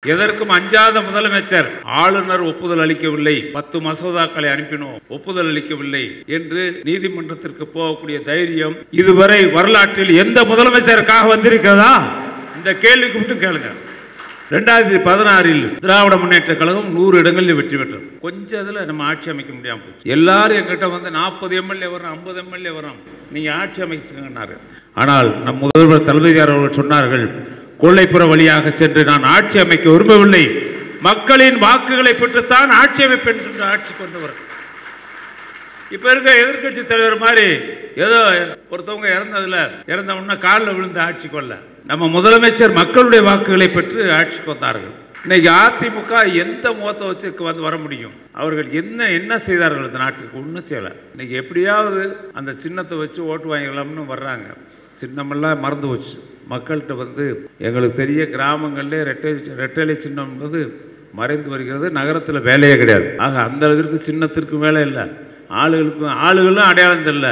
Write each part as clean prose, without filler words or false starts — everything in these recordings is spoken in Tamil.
எதற்கும் அஞ்சாத முதலமைச்சர் ஆளுநர் ஒப்புதல் அளிக்கவில்லை, 10 மசோதாக்களை அனுப்பினோம், ஒப்புதல் அளிக்கவில்லை என்று நீதிமன்றத்திற்கு போகக்கூடிய தைரியம் இதுவரை வரலாற்றில் எந்த முதலமைச்சருக்காக வந்திருக்கிறதா? இந்த கேள்விக்கு மட்டும் கேளுங்க. 2016 திராவிட முன்னேற்ற கழகம் 100 இடங்களில் வெற்றி பெற்றது. கொஞ்சம் அதில் நம்ம ஆட்சி அமைக்க முடியாமல் போச்சு. எல்லாரும் எங்கிட்ட வந்து 40 எம்எல்ஏ வரும், 50 எம்எல்ஏ வரும், நீங்க ஆட்சி அமைச்சுங்கன்னாரு. ஆனால் நம் முதல்வர் தளபதியார் அவர்கள் சொன்னார்கள், கொள்ளைப்புற வழியாக சென்று நான் ஆட்சி அமைக்க விரும்பவில்லை, மக்களின் வாக்குகளை பெற்றுத்தான் ஆட்சி அமைப்பேன் என்று ஆட்சி கொண்டவர். இப்ப இருக்க எதிர்கட்சி தலைவர் மாதிரி ஏதோ ஒருத்தவங்க இறந்தவொன்னா காலில் விழுந்து ஆட்சி கொள்ள, நம்ம முதலமைச்சர் மக்களுடைய வாக்குகளை பெற்று ஆட்சிக்கு வந்தார்கள். இன்னைக்கு அதிமுக எந்த முகத்தை வச்சு வர முடியும்? அவர்கள் என்ன செய்தார்கள் இந்த நாட்டிற்கு? ஒன்றும் செய்யலை. இன்னைக்கு எப்படியாவது அந்த சின்னத்தை வச்சு ஓட்டு வாங்கிக்கலாம்னு வர்றாங்க. சின்னமெல்லாம் மறந்து போச்சு. மக்கள்கிட்ட வந்து எங்களுக்கு தெரிய கிராமங்களிலே ரெட்டலை சின்னம் என்பது மறைந்து வருகிறது. நகரத்தில் வேலையே கிடையாது. ஆக அந்த அளவிற்கு சின்னத்திற்கு வேலை இல்லை. ஆளுகளும் அடையாளம் தெரியல,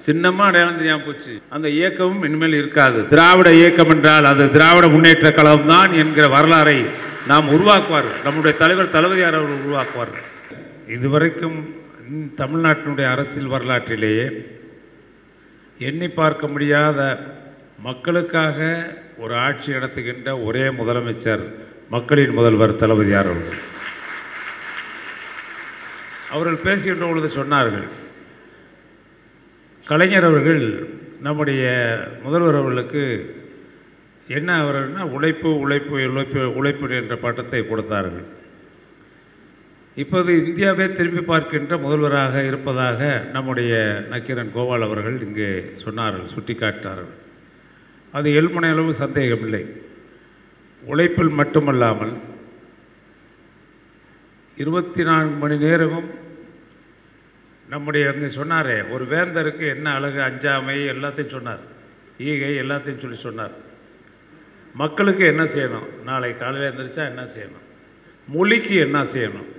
சின்னமாக அடையாளம் தெரியாமல் போச்சு. அந்த இயக்கமும் இனிமேல் இருக்காது. திராவிட இயக்கம் என்றால் அது திராவிட முன்னேற்ற கழகம் தான் என்கிற வரலாறை நாம் உருவாக்குவார்கள். நம்முடைய தலைவர் தளபதியார் அவர்கள் உருவாக்குவார்கள். இதுவரைக்கும் தமிழ்நாட்டினுடைய அரசியல் வரலாற்றிலேயே எண்ணி பார்க்க முடியாத மக்களுக்காக ஒரு ஆட்சி நடத்துகின்ற ஒரே முதலமைச்சர் மக்களின் முதல்வர் தளபதியார் அவர்கள். அவர்கள் பேசுகின்ற பொழுது சொன்னார்கள், கலைஞர் அவர்கள் நம்முடைய முதல்வர் அவர்களுக்கு என்ன அவர்கள்னா உழைப்பு உழைப்பு உழைப்பு உழைப்பு என்ற பட்டத்தை கொடுத்தார்கள். இப்போது இந்தியாவே திரும்பி பார்க்கின்ற முதல்வராக இருப்பதாக நம்முடைய நக்கீரன் கோபால் அவர்கள் இங்கே சொன்னார்கள், சுட்டி காட்டினார்கள். அது எல்முனை அளவு சந்தேகமில்லை. உழைப்பில் மட்டுமல்லாமல் 24 மணி நேரமும் நம்முடைய அங்கே சொன்னாரே, ஒரு வேந்தருக்கு என்ன அழகு, அஞ்சாமை எல்லாத்தையும் சொன்னார், ஈகை எல்லாத்தையும் சொன்னார். மக்களுக்கு என்ன செய்யணும், நாளை காலையில் எழுந்திரிச்சா என்ன செய்யணும், மொழிக்கு என்ன செய்யணும்,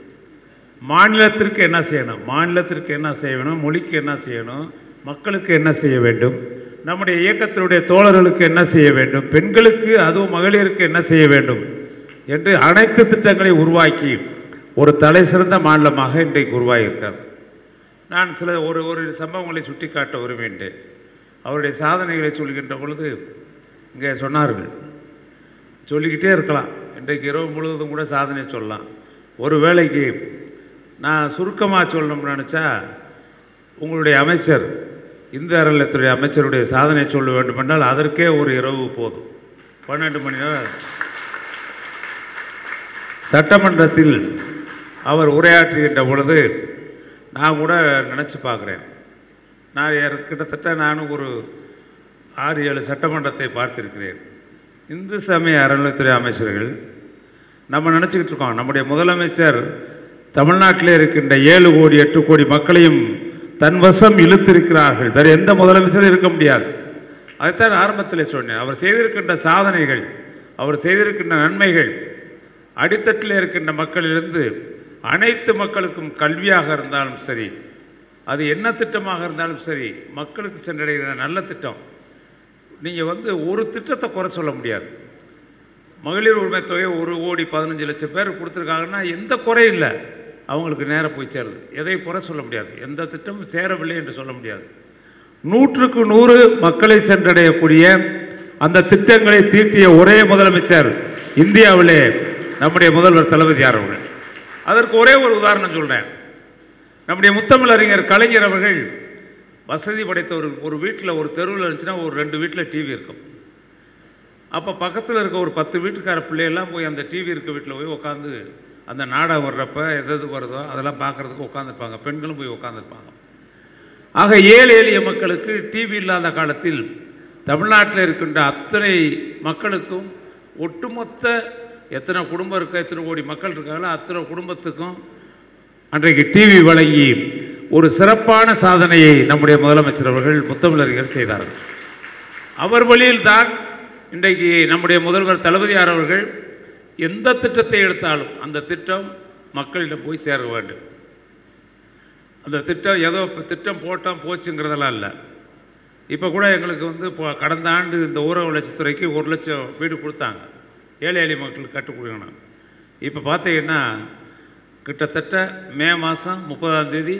மாநிலத்திற்கு என்ன செய்யணும், மாநிலத்திற்கு என்ன செய்ய வேணும், மொழிக்கு என்ன செய்யணும், மக்களுக்கு என்ன செய்ய வேண்டும், நம்முடைய இயக்கத்தினுடைய தோழர்களுக்கு என்ன செய்ய வேண்டும், பெண்களுக்கு அதுவும் மகளிருக்கு என்ன செய்ய வேண்டும் என்று அனைத்து திட்டங்களை உருவாக்கி ஒரு தலை சிறந்த மாநிலமாக இன்றைக்கு உருவாகியிருக்கார். நான் சில ஒரு சம்பவங்களை சுட்டி காட்ட விரும்புகின்றேன். அவருடைய சாதனைகளை சொல்கின்ற பொழுது இங்கே சொன்னார்கள், சொல்லிக்கிட்டே இருக்கலாம், இன்றைக்கு இரவு முழுவதும் கூட சாதனை சொல்லலாம். ஒரு வேளைக்கு நான் சுருக்கமாக சொல்லணும்னு நினச்சா, உங்களுடைய அமைச்சர் இந்து அறநிலையத்துறை அமைச்சருடைய சாதனை சொல்ல வேண்டுமென்றால் அதற்கே ஒரு இரவு போதும். 12 மணி நேரம் சட்டமன்றத்தில் அவர் உரையாற்றுகின்ற பொழுது நான் கூட நினச்சி பார்க்குறேன். நான் கிட்டத்தட்ட நானும் ஒரு 6-7 சட்டமன்றத்தை பார்த்திருக்கிறேன். இந்து சமய அறநிலையத்துறை அமைச்சர்கள் நம்ம நினச்சிக்கிட்டு இருக்கோம், நம்முடைய முதலமைச்சர் தமிழ்நாட்டிலே இருக்கின்ற 7 கோடி 8 கோடி மக்களையும் தன் வசம் இழுத்திருக்கிறார்கள், வேறு எந்த முதலமைச்சரும் இருக்க முடியாது. அதைத்தான் ஆரம்பத்தில் சொன்னேன். அவர் செய்திருக்கின்ற சாதனைகள், அவர் செய்திருக்கின்ற நன்மைகள் அடித்தட்டில் இருக்கின்ற மக்களிலிருந்து அனைத்து மக்களுக்கும் கல்வியாக இருந்தாலும் சரி, அது என்ன திட்டமாக இருந்தாலும் சரி, மக்களுக்கு சென்றடைகிற நல்ல திட்டம். நீங்கள் வந்து ஒரு திட்டத்தை குறை சொல்ல முடியாது. மகளிர் உரிமை தொகை 1,15,00,000 பேர் கொடுத்துருக்காங்கன்னா எந்த குறையும் இல்லை, அவங்களுக்கு நேரம் போய் சேருது. எதை குறை சொல்ல முடியாது, எந்த திட்டமும் சேரவில்லை என்று சொல்ல முடியாது. 100க்கு 100 மக்களை சென்றடையக்கூடிய அந்த திட்டங்களை தீட்டிய ஒரே முதலமைச்சர் இந்தியாவிலே நம்முடைய முதல்வர் தளபதியார் அவர்கள். அதற்கு ஒரே ஒரு உதாரணம் சொல்கிறேன். நம்முடைய முத்தமிழறிஞர் கலைஞர் அவர்கள் வசதி படைத்தவர்கள் ஒரு வீட்டில் ஒரு தெருவில் இருந்துச்சுன்னா ஒரு 2 வீட்டில் டிவி இருக்கும். அப்போ பக்கத்தில் இருக்க ஒரு 10 வீட்டுக்கார பிள்ளையெல்லாம் போய் அந்த டிவி இருக்க வீட்டில் போய் உட்காந்து அந்த நாடகம் வர்றப்ப எது வருதோ அதெல்லாம் பார்க்குறதுக்கு உட்காந்துருப்பாங்க. பெண்களும் போய் உட்காந்துருப்பாங்க. ஆக ஏழை எளிய மக்களுக்கு டிவி இல்லாத காலத்தில் தமிழ்நாட்டில் இருக்கின்ற அத்தனை மக்களுக்கும் ஒட்டுமொத்த எத்தனை குடும்பம் இருக்கோ, எத்தனை கோடி மக்கள் இருக்காங்களோ அத்தனை குடும்பத்துக்கும் அன்றைக்கு டிவி வழங்கி ஒரு சிறப்பான சாதனையை நம்முடைய முதலமைச்சர் அவர்கள் முத்தமிழறிஞர் செய்தார்கள். அவர் வழியில் தான் இன்றைக்கு நம்முடைய முதல்வர் தளபதியார் அவர்கள் எந்த திட்டத்தை எடுத்தாலும் அந்த திட்டம் மக்களிடம் போய் சேர வேண்டும். அந்த திட்டம் ஏதோ திட்டம் போட்டோம் போச்சுங்கிறதெல்லாம் இல்லை. இப்போ கூட எங்களுக்கு வந்து கடந்த ஆண்டு இந்த ஊரக வளர்ச்சித்துறைக்கு 1 லட்சம் வீடு கொடுத்தாங்க, ஏழை எளிய மக்களுக்கு கட்டுக் கொடுக்கணும். இப்போ பார்த்தீங்கன்னா கிட்டத்தட்ட மே மாதம் 30ஆம் தேதி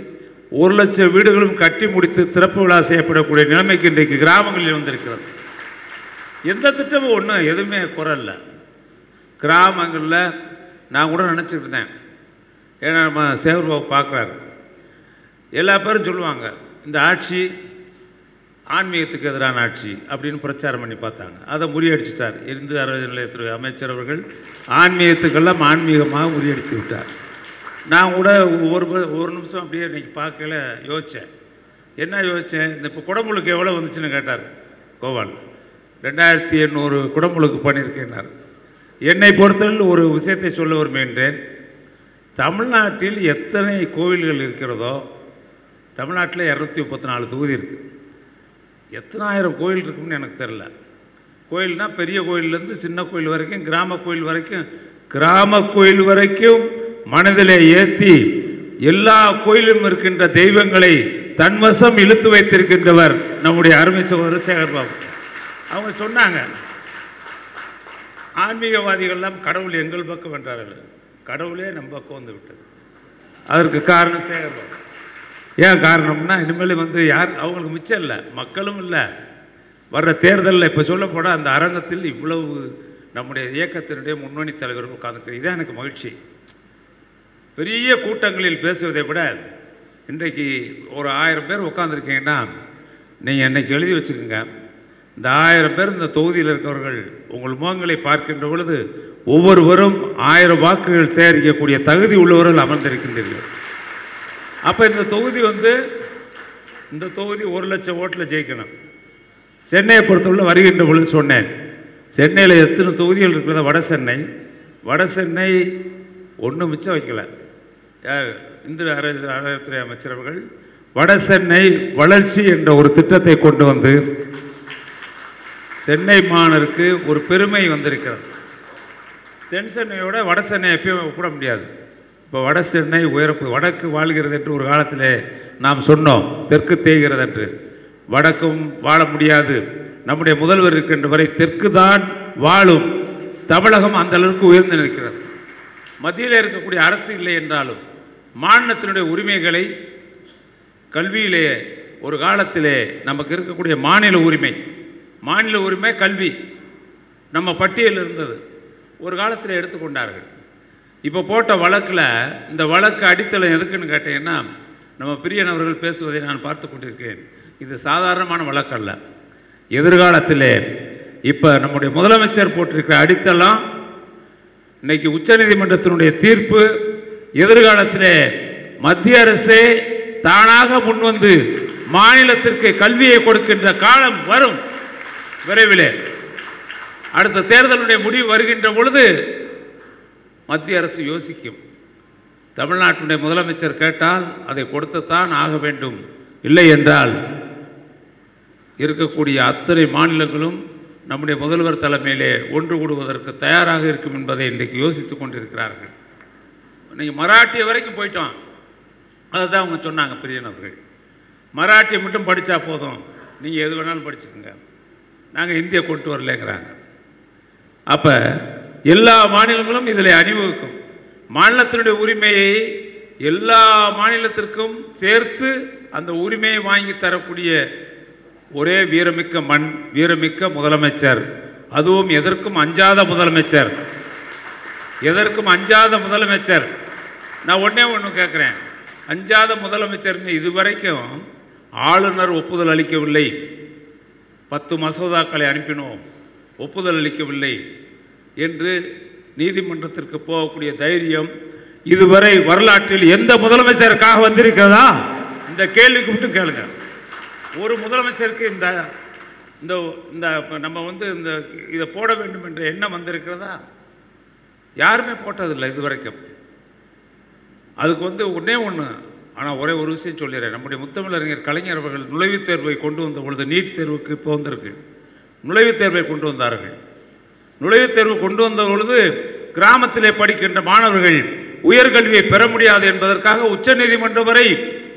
1 லட்சம் வீடுகளும் கட்டி முடித்து திறப்பு விழா செய்யப்படக்கூடிய நிலைமைக்கு இன்றைக்கு கிராமங்களில் வந்திருக்கிறது. எந்த திட்டமும் ஒன்றும் எதுவுமே குறை இல்லை. கிராமங்களில் நான் கூட நினச்சிட்டு இருந்தேன், ஏன்னா நம்ம சேகர்பாபு பார்க்குறாரு, எல்லா பேரும் சொல்லுவாங்க இந்த ஆட்சி ஆன்மீகத்துக்கு எதிரான ஆட்சி அப்படின்னு பிரச்சாரம் பண்ணி பார்த்தாங்க. அதை முறியடிச்சிட்டார் இந்து அறநிலையத்துறை நிலையத்துறை அமைச்சர் அவர்கள். ஆன்மீகத்துக்கெல்லாம் ஆன்மீகமாக முறியடித்து விட்டார். நான் கூட ஒரு நிமிஷம் அப்படியே இன்றைக்கி பார்க்கல யோசித்தேன். என்ன யோசித்தேன், இந்த இப்போ குடமுழுக்கு எவ்வளோ வந்துச்சுன்னு கேட்டார் கோபால். 2800 குடமுழுக்கு பண்ணியிருக்கேன்னார். என்னை பொறுத்தவரையில் ஒரு விஷயத்தை சொல்ல விரும்புகின்றேன். தமிழ்நாட்டில் எத்தனை கோவில்கள் இருக்கிறதோ, தமிழ்நாட்டில் 234 தொகுதி இருக்குது. எத்தனாயிரம் கோயில் இருக்குன்னு எனக்கு தெரில. கோயில்னால் பெரிய கோயிலேருந்து சின்ன கோயில் வரைக்கும், கிராம கோயில் வரைக்கும், கிராம கோயில் வரைக்கும் மனதிலே ஏற்றி எல்லா கோயிலும் இருக்கின்ற தெய்வங்களை தன்வசம் இழுத்து வைத்திருக்கின்றவர் நம்முடைய அருமை சகோதரர் சேகர்பாபு. அவங்க சொன்னாங்க, ஆன்மீகவாதிகள்லாம் கடவுள் எங்கள் பக்கம் வென்றார்கள், கடவுளே நம் பக்கம் வந்து விட்டது. அதற்கு காரணம் சேகர்பாபு. ஏன் காரணம்னா, இனிமேல் யார் அவங்களுக்கு மிச்சம் இல்லை, மக்களும் இல்லை. வர்ற தேர்தலில் இப்போ சொல்லப்போட அந்த அரங்கத்தில் இவ்வளவு நம்முடைய இயக்கத்தினுடைய முன்னணி தலைவர்கள் உட்கார்ந்துருக்கு. இதான் எனக்கு மகிழ்ச்சி. பெரிய கூட்டங்களில் பேசுவதை விட இன்றைக்கு ஒரு 1000 பேர் உட்காந்துருக்கீங்கன்னா நீங்கள் இன்றைக்கி எழுதி வச்சுக்கோங்க, இந்த 1000 பேர் இந்த தொகுதியில் இருக்கிறவர்கள் உங்கள் முகங்களை பார்க்கின்ற பொழுது ஒவ்வொருவரும் 1000 வாக்குகள் சேகரிக்கக்கூடிய தகுதி உள்ளவர்கள் அமர்ந்திருக்கின்றீர்கள். அப்போ இந்த தொகுதி இந்த தொகுதி 1 லட்சம் ஓட்டில் ஜெயிக்கணும். சென்னையை பொறுத்தவரை வருகின்ற பொழுது சொன்னேன், சென்னையில் எத்தனை தொகுதிகள் இருக்கிறத, வட சென்னை ஒன்றும் மிச்சம் வைக்கலை. யார் இந்து அறநிலையத்துறை அமைச்சர்கள் வட சென்னை வளர்ச்சி என்ற ஒரு திட்டத்தை கொண்டு வந்து சென்னை மாநகருக்கு ஒரு பெருமை வந்திருக்கிறது. தென் சென்னையோட வட சென்னை எப்பயும் ஒப்பிட முடியாது. இப்போ வட சென்னை வடக்கு வாழ்கிறது என்று ஒரு காலத்தில் நாம் சொன்னோம், தெற்கு தேய்கிறது என்று. வடக்கும் வாழ முடியாது, நம்முடைய முதல்வர் இருக்கின்ற வரை தெற்கு தான் வாழும். தமிழகம் அந்த அளவுக்கு உயர்ந்து நிற்கிறது. மத்தியில் இருக்கக்கூடிய அரசு இல்லை என்றாலும் மாநிலத்தினுடைய உரிமைகளை, கல்வியிலே ஒரு காலத்திலே நமக்கு இருக்கக்கூடிய மாநில உரிமை கல்வி நம்ம பட்டியலில் இருந்தது, ஒரு காலத்தில் எடுத்துக்கொண்டார்கள். இப்போ போட்ட வழக்கில் இந்த வழக்கு அடித்தளம் எதுக்குன்னு கேட்டீங்கன்னா, நம்ம பிரியன் அவர்கள் பேசுவதை நான் பார்த்து கொண்டிருக்கேன். இது சாதாரணமான வழக்கு அல்ல. எதிர்காலத்திலே இப்போ நம்முடைய முதலமைச்சர் போட்டிருக்கிற அடித்தளம், இன்னைக்கு உச்சநீதிமன்றத்தினுடைய தீர்ப்பு, எதிர்காலத்திலே மத்திய அரசே தானாக முன்வந்து மாநிலத்திற்கு கல்வியை கொடுக்கின்ற காலம் வரும் விரைவிலே. அடுத்த தேர்தலுடைய முடிவு வருகின்ற பொழுது மத்திய அரசு யோசிக்கும். தமிழ்நாட்டுடைய முதலமைச்சர் கேட்டால் அதை கொடுத்துத்தான் ஆக வேண்டும், இல்லை என்றால் இருக்கக்கூடிய அத்தனை மாநிலங்களும் நம்முடைய முதல்வர் தலைமையிலே ஒன்று கூடுவதற்கு தயாராக இருக்கும் என்பதை இன்றைக்கு யோசித்து கொண்டிருக்கிறார்கள். நீங்கள் மராட்டிய வரைக்கும் போயிட்டோம், அதை தான் அவங்க சொன்னாங்க பிரியன் அவர்கள். மராட்டியை மட்டும் படித்தா போதும், நீங்கள் எது வேணாலும் படிச்சுக்கோங்க, நாங்கள் இந்தியை கொண்டு வரலைங்கிறாங்க. அப்போ எல்லா மாநிலங்களும் இதில் அணிவகுக்கும். மாநிலத்தினுடைய உரிமையை எல்லா மாநிலத்திற்கும் சேர்த்து அந்த உரிமையை வாங்கி தரக்கூடிய ஒரே வீரமிக்க மண், வீரமிக்க முதலமைச்சர், அதுவும் எதற்கும் அஞ்சாத முதலமைச்சர். நான் ஒன்று கேட்குறேன், அஞ்சாத முதலமைச்சர்னு இதுவரைக்கும் ஆளுநர் ஒப்புதல் அளிக்கவில்லை, 10 மசோதாக்களை அனுப்பினோம், ஒப்புதல் அளிக்கவில்லை என்று நீதிமன்றத்திற்கு போகக்கூடிய தைரியம் இதுவரை வரலாற்றில் எந்த முதலமைச்சருக்காக வந்திருக்கிறதா? இந்த கேள்விக்கு மட்டும் கேளுங்க. ஒரு முதலமைச்சருக்கு இந்த நம்ம இந்த இதை போட வேண்டும் என்ற எண்ணம் வந்திருக்கிறதா? யாருமே போட்டதில்லை இதுவரைக்கும். அதுக்கு ஒன்றே ஒன்று, ஆனால் ஒரே ஒரு விஷயம் சொல்லிடுறேன். நம்முடைய முத்தமிழறிஞர் கலைஞர் அவர்கள் நுழைவுத் தேர்வை கொண்டு வந்த பொழுது, நீட் தேர்வுக்கு இப்போ வந்திருக்கு, நுழைவுத் தேர்வை கொண்டு வந்தார்கள். நுழைவுத் தேர்வு கொண்டு வந்த பொழுது கிராமத்திலே படிக்கின்ற மாணவர்கள் உயர்கல்வியை பெற முடியாது என்பதற்காக உச்சநீதிமன்றம் வரை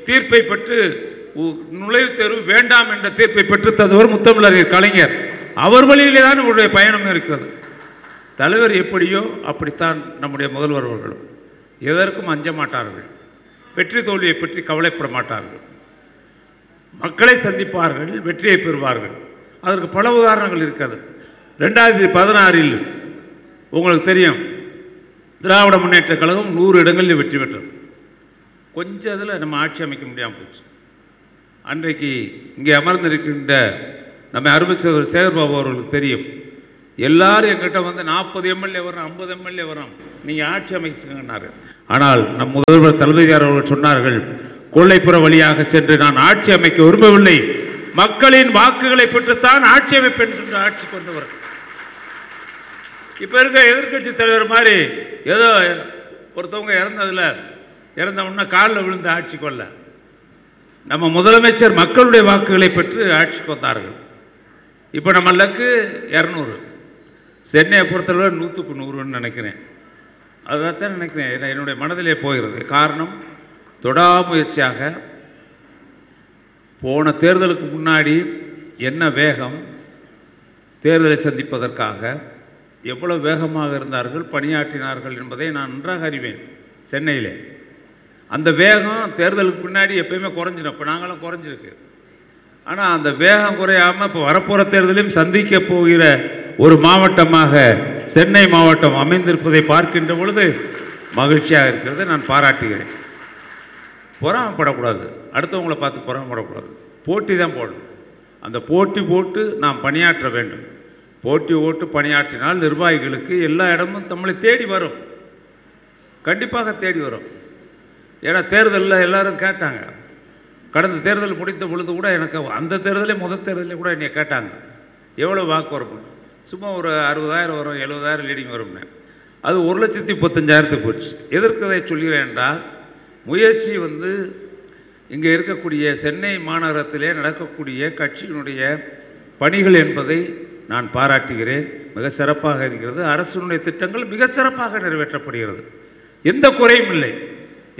தீர்ப்பை பெற்று நுழைவுத் தேர்வு வேண்டாம் என்ற தீர்ப்பை பெற்று தந்தவர் முத்தமிழறிஞர் கலைஞர். அவர் வழியிலே தான் உங்களுடைய பயணம் இருக்கிறது. தலைவர் எப்படியோ அப்படித்தான் நம்முடைய முதல்வர் அவர்களும். எதற்கும் அஞ்ச மாட்டார்கள், வெற்றி தோல்வியை பற்றி கவலைப்பட மாட்டார்கள், மக்களை சந்திப்பார்கள், வெற்றியை பெறுவார்கள். அதற்கு பல உதாரணங்கள் இருக்கிறது. 2016 உங்களுக்கு தெரியும், திராவிட முன்னேற்ற கழகம் 100 இடங்களில் வெற்றி பெற்றது. கொஞ்சம் இதில் நம்ம ஆட்சி அமைக்க முடியாமல் போச்சு. அன்றைக்கு இங்கே அமர்ந்திருக்கின்ற நம்ம அருமைச்சர் சேகர்பாபு அவர்களுக்கு தெரியும், எல்லாரும் என்கிட்ட வந்து 40 எம்எல்ஏ வரும், 50 எம்எல்ஏ வரும், நீங்கள் ஆட்சி அமைச்சுங்கன்னாரு. ஆனால் நம் முதல்வர் தளபதியார் அவர்கள் சொன்னார்கள், கொள்ளைப்புற வழியாக சென்று நான் ஆட்சி அமைக்க விரும்பவில்லை, மக்களின் வாக்குகளை பெற்றுத்தான் ஆட்சி அமைப்பேன் என்று ஆட்சி கொண்டவர். இப்போ இருக்க எதிர்கட்சி தலைவர் மாதிரி ஏதோ ஒருத்தவங்க இறந்தவுடனே காலில் விழுந்து ஆட்சி கொள்ள, நம்ம முதலமைச்சர் மக்களுடைய வாக்குகளை பெற்று ஆட்சிக்கு வந்தார்கள். இப்போ நம்ம லக்கு 200, சென்னையை பொறுத்தளவு 100க்கு 100ன்னு நினைக்கிறேன். அதைத்தான் நினைக்கிறேன், என்னுடைய மனதிலே போகிறது. காரணம், தொடாமுயற்சியாக போன தேர்தலுக்கு முன்னாடி என்ன வேகம், தேர்தலை சந்திப்பதற்காக எவ்வளவு வேகமாக இருந்தார்கள், பணியாற்றினார்கள் என்பதை நான் நன்றாக அறிவேன். சென்னையிலே அந்த வேகம் தேர்தலுக்கு முன்னாடி எப்பயுமே குறைஞ்சிடும், இப்போ நாங்களும் குறைஞ்சிருக்கு. ஆனால் அந்த வேகம் குறையாமல் இப்போ வரப்போகிற தேர்தலையும் சந்திக்க போகிற ஒரு மாவட்டமாக சென்னை மாவட்டம் அமைந்திருப்பதை பார்க்கின்ற பொழுது மகிழ்ச்சியாக இருக்கிறது. நான் பாராட்டுகிறேன். பொறாமப்படக்கூடாது, அடுத்தவங்களை பார்த்து பொறாமப்படக்கூடாது, போட்டி தான் போடணும். அந்த போட்டி போட்டு நாம் பணியாற்ற வேண்டும். போட்டி போட்டு பணியாற்றினால் நிர்வாகிகளுக்கு எல்லா இடமும் நம்மளை தேடி வரும், கண்டிப்பாக தேடி வரும். ஏன்னா தேர்தலில் எல்லாரும் கேட்டாங்க, கடந்த தேர்தல் முடித்த பொழுது கூட எனக்கு அந்த தேர்தலே முதல் தேர்தலே கூட என்னை கேட்டாங்க, எவ்வளோ வாக்கு வரும். சும்மா ஒரு 60,000 வரும், 70,000 லீடிங் வரும்னு. அது 1,35,000 போச்சு. எதற்கு அதை சொல்கிறேன் என்றால், முயற்சி வந்து இங்கே இருக்கக்கூடிய சென்னை மாநகரத்திலே நடக்கக்கூடிய கட்சியினுடைய பணிகள் என்பதை நான் பாராட்டுகிறேன். மிக சிறப்பாக இருக்கிறது. அரசினுடைய திட்டங்கள் மிக சிறப்பாக நிறைவேற்றப்படுகிறது. எந்த குறையும் இல்லை,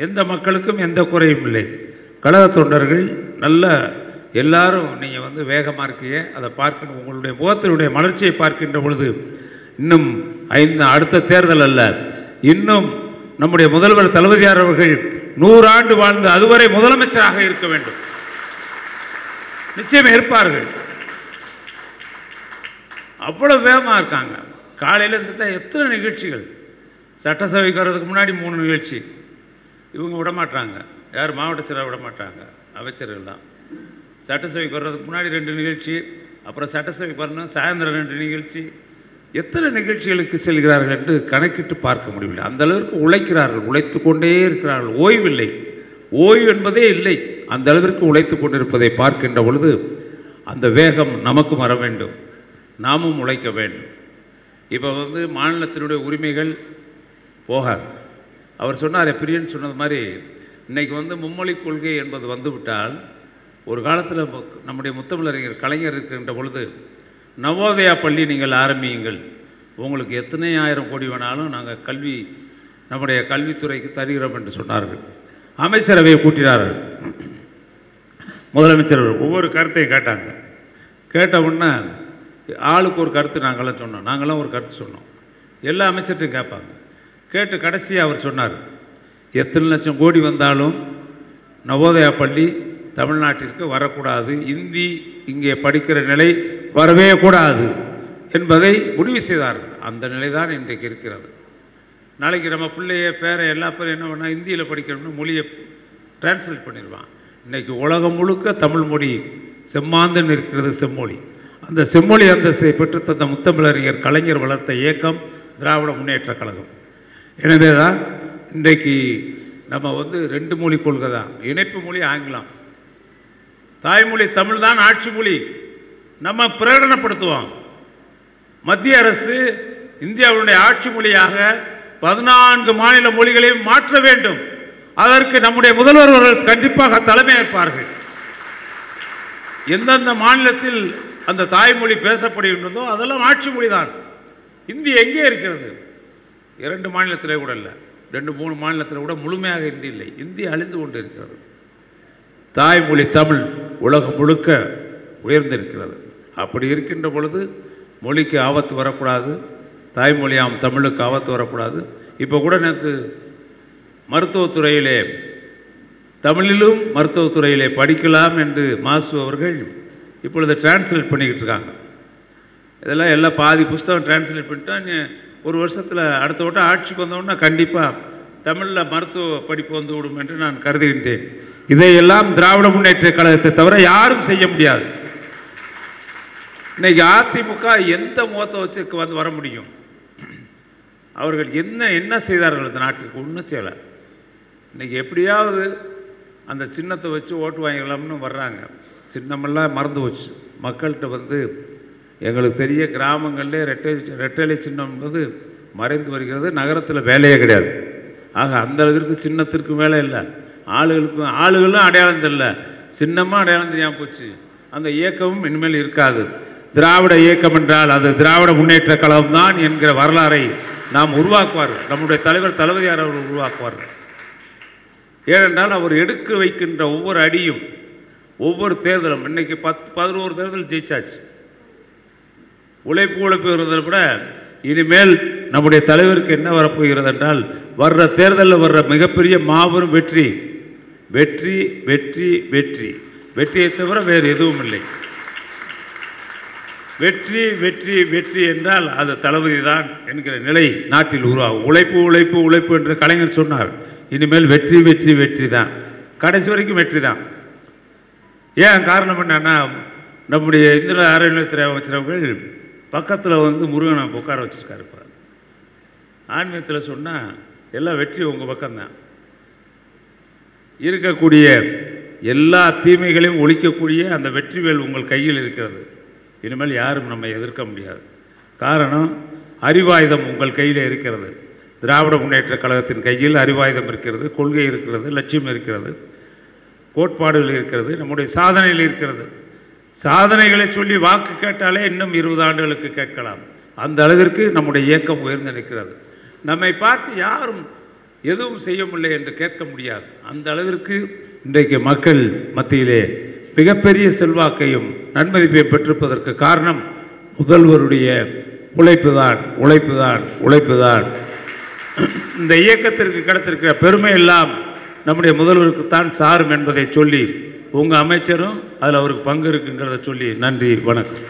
எந்த மக்களுக்கும் எந்த குறையும் இல்லை. கழக தொண்டர்கள் நல்ல எல்லாரும் நீங்கள் வந்து வேகமாக இருக்கீங்க, அதை பார்க்கணும். உங்களுடைய முகத்தினுடைய மலர்ச்சியை பார்க்கின்ற பொழுது இன்னும் அடுத்த தேர்தல் அல்ல, இன்னும் நம்முடைய முதல்வர் தளபதியார் அவர்கள் 100 ஆண்டு வாழ்ந்து அதுவரை முதலமைச்சராக இருக்க வேண்டும். நிச்சயம் இருப்பார்கள். அவ்வளவு வேகமாக இருக்காங்க. காலையில் இருந்துட்டா எத்தனை நிகழ்ச்சிகள். சட்டசபைக்கு வர்றதுக்கு முன்னாடி 3 நிகழ்ச்சி. இவங்க விடமாட்டாங்க, யார் மாவட்ட செயலாளர் விடமாட்டாங்க, அமைச்சர்கள் தான். சட்டசபைக்கு வர்றதுக்கு முன்னாடி 2 நிகழ்ச்சி, அப்புறம் சட்டசபைக்கு வரணும் சாயந்தரம் 2 நிகழ்ச்சி. எத்தனை நிகழ்ச்சிகளுக்கு செல்கிறார்கள் என்று கணக்கிட்டு பார்க்க முடியவில்லை. அந்த அளவிற்கு உழைக்கிறார்கள், உழைத்து கொண்டே இருக்கிறார்கள், ஓய்வில்லை, ஓய்வு என்பதே இல்லை. அந்த அளவிற்கு உழைத்து கொண்டிருப்பதை பார்க்கின்ற பொழுது அந்த வேகம் நமக்கும் வர வேண்டும், நாமும் உழைக்க வேண்டும். இப்போ வந்து மாநிலத்தினுடைய உரிமைகள் போகாது. அவர் சொன்னார், பிரியன் சொன்னது மாதிரி, இன்றைக்கி வந்து மும்மொழி கொள்கை என்பது வந்துவிட்டால், ஒரு காலத்தில் நம்முடைய முத்தமிழறிஞர் கலைஞர் இருக்கின்ற பொழுது, நவோதயா பள்ளி நீங்கள் ஆரம்பியுங்கள், உங்களுக்கு எத்தனை 1000 கோடி வேணாலும் நாங்கள் நம்முடைய கல்வித்துறைக்கு தருகிறோம் என்று சொன்னார்கள். அமைச்சரவையை கூட்டினார்கள். முதலமைச்சர் ஒவ்வொரு கருத்தையும் கேட்டாங்க. கேட்ட உடனே ஆளுக்கு ஒரு கருத்து நாங்களாம் சொன்னோம், நாங்களாம் ஒரு கருத்து சொன்னோம். எல்லா அமைச்சர்கிட்டையும் கேட்பாங்க. கேட்டு கடைசியாக அவர் சொன்னார், எத்தனை லட்சம் கோடி வந்தாலும் நவோதயா பள்ளி தமிழ்நாட்டிற்கு வரக்கூடாது, இந்தி இங்கே படிக்கிற நிலை வரவே கூடாது என்பதை முடிவு செய்தார்கள். அந்த நிலை தான் இன்றைக்கு இருக்கிறது. நாளைக்கு நம்ம பிள்ளைய பேரை எல்லா பேரும் என்ன பண்ணால் இந்தியில் படிக்கணும்னு மொழியை டிரான்ஸ்லேட் பண்ணிடுவான். இன்றைக்கி உலகம் முழுக்க தமிழ் மொழி செம்மாந்து இருக்கிறது, செம்மொழி. அந்த செம்மொழி அந்தஸ்தை பெற்று தந்த முத்தமிழறிஞர் கலைஞர் வளர்த்த இயக்கம் திராவிட முன்னேற்ற கழகம். எனவே தான் இன்றைக்கு நம்ம வந்து 2 மொழி கொள்கை தான். இணைப்பு மொழி ஆங்கிலம், தாய்மொழி தமிழ் தான் ஆட்சி மொழி. நம்ம பிரகடனப்படுத்துவோம். மத்திய அரசு இந்தியாவுடைய ஆட்சி மொழியாக 14 மாநில மொழிகளையும் மாற்ற வேண்டும். அதற்கு நம்முடைய முதல்வர்கள் கண்டிப்பாக தலைமையேற்பார்கள். எந்தெந்த மாநிலத்தில் அந்த தாய்மொழி பேசப்படுகின்றதோ அதெல்லாம் ஆட்சி மொழி தான். இந்தி எங்கே இருக்கிறது? 2 மாநிலத்திலே கூட இல்லை, 2-3 மாநிலத்தில் கூட முழுமையாக இந்தி இல்லை. இந்தி அழிந்து கொண்டு இருக்கிறது. தாய்மொழி தமிழ் உலகம் முழுக்க உயர்ந்திருக்கிறது. அப்படி இருக்கின்ற பொழுது மொழிக்கு ஆபத்து வரக்கூடாது, தாய்மொழியாம் தமிழுக்கு ஆபத்து வரக்கூடாது. இப்போ கூட நேற்று மருத்துவத்துறையிலே தமிழிலும் மருத்துவத்துறையிலே படிக்கலாம் என்று மாசு அவர்கள் இப்பொழுது டிரான்ஸ்லேட் பண்ணிக்கிட்டு இருக்காங்க. இதெல்லாம் எல்லாம் பாதி புஸ்தகம் டிரான்ஸ்லேட் பண்ணிட்டா ஒரு வருஷத்தில் அடுத்த வட்டம் ஆட்சிக்கு வந்தோன்னா கண்டிப்பாக தமிழில் மருத்துவ படிப்பு வந்து விடும் என்று நான் கருதுகின்றேன். இதையெல்லாம் திராவிட முன்னேற்ற கழகத்தை தவிர யாரும் செய்ய முடியாது. இன்னைக்கு அதிமுக எந்த முகத்தை வச்சு வந்து வர முடியும்? அவர்கள் என்ன செய்தார்கள் இந்த நாட்டிற்கு? ஒன்றும் செய்யலை. இன்றைக்கி எப்படியாவது அந்த சின்னத்தை வச்சு ஓட்டு வாங்கிக்கலாம்னு வர்றாங்க. சின்னமெல்லாம் மறந்து போச்சு. மக்கள்கிட்ட வந்து எங்களுக்கு தெரிய கிராமங்களிலே ரெட்டலை சின்னம் என்பது மறைந்து வருகிறது. நகரத்தில் வேலையே கிடையாது. ஆக அந்த அளவிற்கு சின்னத்திற்கு வேலை இல்லை. ஆளுகளும் அடையாளம் தெரியல, சின்னமாக அடையாளம் தெரியாமல் போச்சு. அந்த இயக்கமும் இனிமேல் இருக்காது. திராவிட இயக்கம் என்றால் அது திராவிட முன்னேற்ற கழகம் தான் என்கிற வரலாறை நாம் உருவாக்குவார்கள். நம்முடைய தலைவர் தளபதியார் அவர்கள் உருவாக்குவார்கள். ஏனென்றால் அவர் எடுக்க வைக்கின்ற ஒவ்வொரு அடியும் ஒவ்வொரு தேர்தலும் இன்றைக்கி 10-11 தேர்தல் ஜெயிச்சாச்சு. உழைப்பு இருந்ததை விட இனிமேல் நம்முடைய தலைவருக்கு என்ன வரப்போகிறது என்றால் வர்ற தேர்தலில் வர்ற மிகப்பெரிய மாபெரும் வெற்றி வெற்றி வெற்றி வெற்றி வெற்றியை தவிர வேறு எதுவும் இல்லை. வெற்றி வெற்றி வெற்றி என்றால் அது தளபதி தான் என்கிற நிலை நாட்டில் உருவாகும். உழைப்பு உழைப்பு உழைப்பு என்று கலைஞர் சொன்னார். இனிமேல் வெற்றி வெற்றி வெற்றி தான், கடைசி வரைக்கும் வெற்றி தான். ஏன் காரணம் என்னன்னா, நம்முடைய இந்திர அறநிலையத்துறை அமைச்சரவர்கள் பக்கத்தில் வந்து முருகனை உட்கார வச்சுருக்காரு. இப்போ ஆன்மீகத்தில் சொன்னால் எல்லாம் வெற்றி உங்கள் பக்கம்தான். இருக்கக்கூடிய எல்லா தீமைகளையும் ஒழிக்கக்கூடிய அந்த வெற்றிவேல் உங்கள் கையில் இருக்கிறது. இனிமேல் யாரும் நம்மை எதிர்க்க முடியாது. காரணம், அறிவாயுதம் உங்கள் கையில் இருக்கிறது. திராவிட முன்னேற்ற கழகத்தின் கையில் அறிவாயுதம் இருக்கிறது, கொள்கை இருக்கிறது, லட்சியம் இருக்கிறது, கோட்பாடுகள் இருக்கிறது, நம்முடைய சாதனைகள் இருக்கிறது. சாதனைகளை சொல்லி வாக்கு கேட்டாலே இன்னும் 20 ஆண்டுகளுக்கு கேட்கலாம். அந்த அளவிற்கு நம்முடைய இயக்கம் உயர்ந்து நிற்கிறது. நம்மை பார்த்து யாரும் எதுவும் செய்ய முடியலை என்று கேட்க முடியாது. அந்த அளவிற்கு இன்றைக்கு மக்கள் மத்தியிலே மிகப்பெரிய செல்வாக்கையும் நன்மதிப்பையும் பெற்றிருப்பதற்கு காரணம் முதல்வருடைய உழைப்பு தான், உழைப்பு தான், உழைப்பு தான். இந்த இயக்கத்திற்கு கிடைத்திருக்கிற பெருமை எல்லாம் நம்முடைய முதல்வருக்கு தான் சாரும் என்பதை சொல்லி, உங்கள் அமைச்சரும் அதில் அவருக்கு பங்கு இருக்குங்கிறத சொல்லி நன்றி, வணக்கம்.